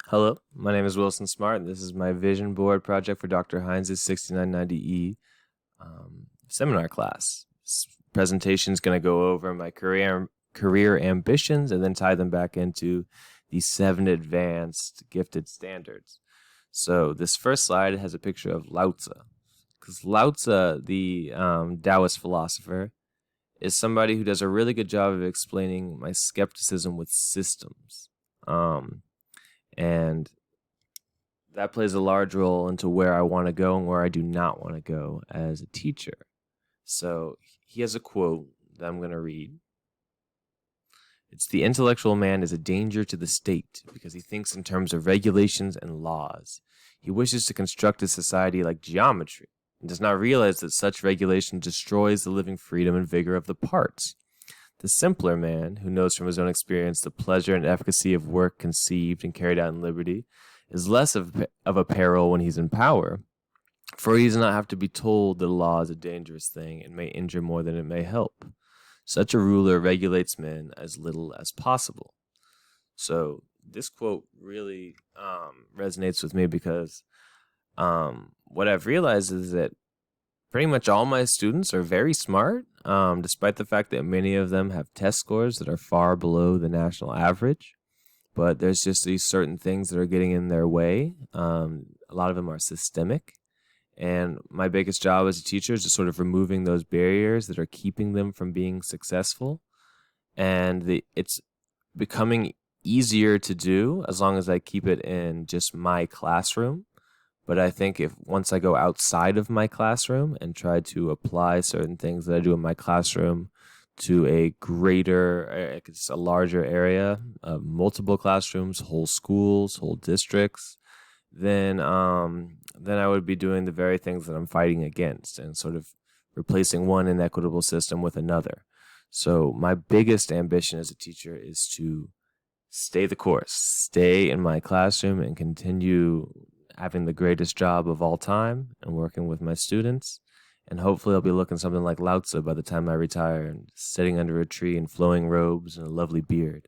Hello, my name is Wilson Smart, and this is my vision board project for Dr. Heinz's 6990E seminar class. This presentation is going to go over my career ambitions and then tie them back into the 7 advanced gifted standards. So this first slide has a picture of Lao Tzu, because Lao Tzu, the Taoist philosopher, is somebody who does a really good job of explaining my skepticism with systems. And that plays a large role into where I want to go and where I do not want to go as a teacher. So he has a quote that I'm going to read. It's the intellectual man is a danger to the state because he thinks in terms of regulations and laws. He wishes to construct a society like geometry and does not realize that such regulation destroys the living freedom and vigor of the parts. The simpler man, who knows from his own experience the pleasure and efficacy of work conceived and carried out in liberty, is less of a peril when he's in power, for he does not have to be told that law is a dangerous thing and may injure more than it may help. Such a ruler regulates men as little as possible. So this quote really resonates with me because what I've realized is that pretty much all my students are very smart, despite the fact that many of them have test scores that are far below the national average. But there's just these certain things that are getting in their way. A lot of them are systemic. And my biggest job as a teacher is just sort of removing those barriers that are keeping them from being successful. And it's becoming easier to do as long as I keep it in just my classroom. But I think if once I go outside of my classroom and try to apply certain things that I do in my classroom to a greater, a larger area, multiple classrooms, whole schools, whole districts, then I would be doing the very things that I'm fighting against and sort of replacing one inequitable system with another. So my biggest ambition as a teacher is to stay the course, stay in my classroom and continue having the greatest job of all time and working with my students. And hopefully I'll be looking something like Lao Tzu by the time I retire and sitting under a tree in flowing robes and a lovely beard.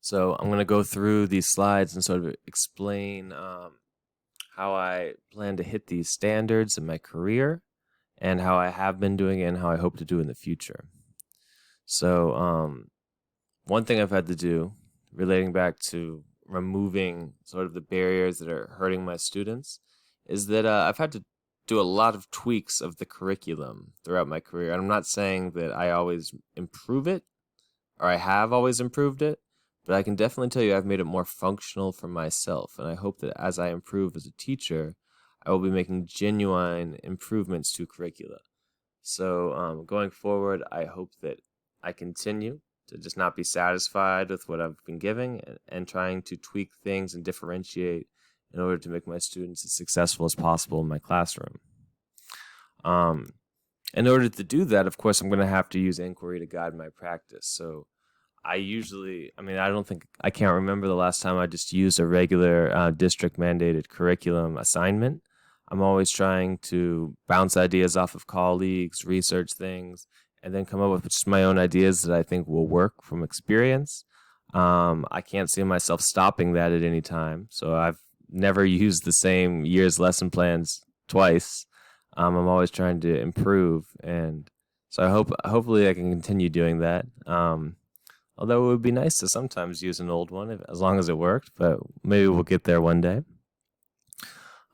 So I'm going to go through these slides and sort of explain how I plan to hit these standards in my career and how I have been doing it and how I hope to do in the future. So one thing I've had to do relating back to removing sort of the barriers that are hurting my students is that I've had to do a lot of tweaks of the curriculum throughout my career. And I'm not saying that I always improve it or I have always improved it, but I can definitely tell you I've made it more functional for myself. And I hope that as I improve as a teacher, I will be making genuine improvements to curricula. So going forward, I hope that I continue to just not be satisfied with what I've been giving and trying to tweak things and differentiate in order to make my students as successful as possible in my classroom. In order to do that, of course, I'm going to have to use inquiry to guide my practice. So I can't remember the last time I just used a regular district mandated curriculum assignment. I'm always trying to bounce ideas off of colleagues, research things, and then come up with just my own ideas that I think will work from experience. I can't see myself stopping that at any time. So I've never used the same year's lesson plans twice. I'm always trying to improve. And so hopefully I can continue doing that. Although it would be nice to sometimes use an old one as long as it worked, but maybe we'll get there one day.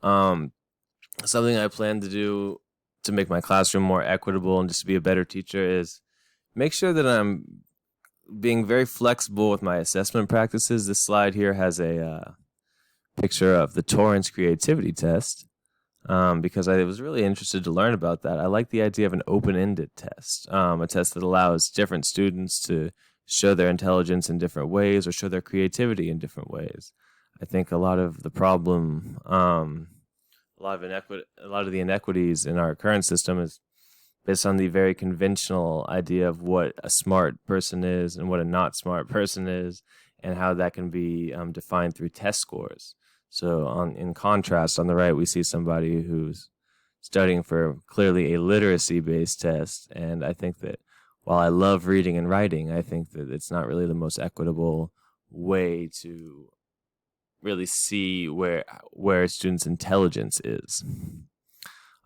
Something I plan to do to make my classroom more equitable and just to be a better teacher is make sure that I'm being very flexible with my assessment practices. This slide here has a picture of the Torrance creativity test because I was really interested to learn about that. I like the idea of an open-ended test, a test that allows different students to show their intelligence in different ways or show their creativity in different ways. I think a lot of the problem, a lot of the inequities in our current system is based on the very conventional idea of what a smart person is and what a not smart person is, and how that can be defined through test scores. So, in contrast, on the right, we see somebody who's studying for clearly a literacy-based test, and I think that while I love reading and writing, I think that it's not really the most equitable way to really see where students' intelligence is.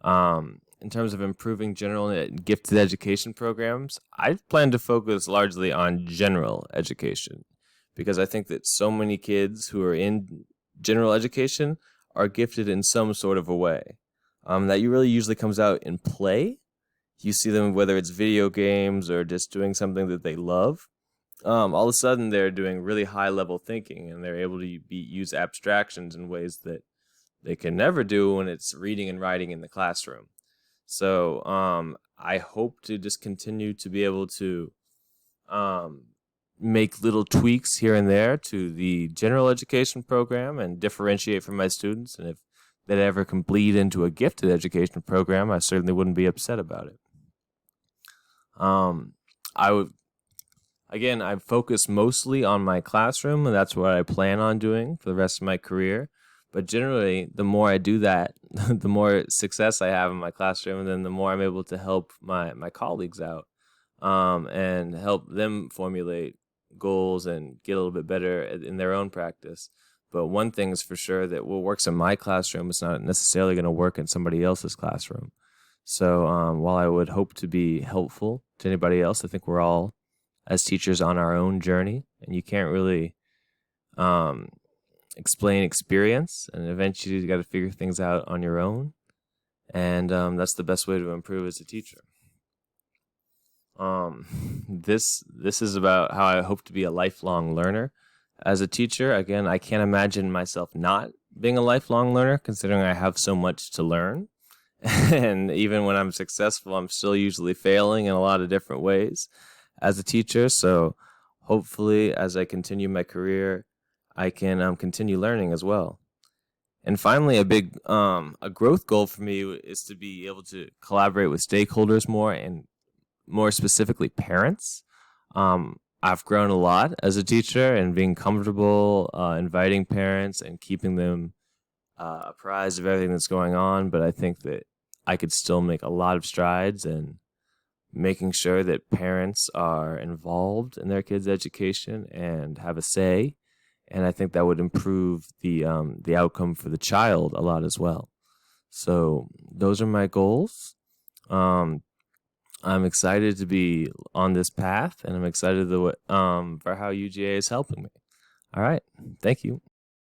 In terms of improving general and gifted education programs, I plan to focus largely on general education because I think that so many kids who are in general education are gifted in some sort of a way. That really usually comes out in play. You see them whether it's video games or just doing something that they love. All of a sudden they're doing really high level thinking and they're able to use abstractions in ways that they can never do when it's reading and writing in the classroom. So I hope to just continue to be able to make little tweaks here and there to the general education program and differentiate from my students. And if that ever can bleed into a gifted education program, I certainly wouldn't be upset about it. I would, again, I focus mostly on my classroom, and that's what I plan on doing for the rest of my career. But generally, the more I do that, the more success I have in my classroom, and then the more I'm able to help my colleagues out and help them formulate goals and get a little bit better in their own practice. But one thing is for sure, that what works in my classroom is not necessarily going to work in somebody else's classroom. So while I would hope to be helpful to anybody else, I think we're all, as teachers, on our own journey, and you can't really explain experience, and eventually you got to figure things out on your own, and that's the best way to improve as a teacher. This is about how I hope to be a lifelong learner as a teacher. Again, I can't imagine myself not being a lifelong learner, considering I have so much to learn. And even when I'm successful, I'm still usually failing in a lot of different ways as a teacher. So hopefully, as I continue my career, I can continue learning as well. And finally, a growth goal for me is to be able to collaborate with stakeholders more, and more specifically parents. I've grown a lot as a teacher, and being comfortable inviting parents and keeping them apprised of everything that's going on. But I think that I could still make a lot of strides in making sure that parents are involved in their kids' education and have a say. And I think that would improve the outcome for the child a lot as well. So those are my goals. I'm excited to be on this path, and I'm excited for how UGA is helping me. All right. Thank you.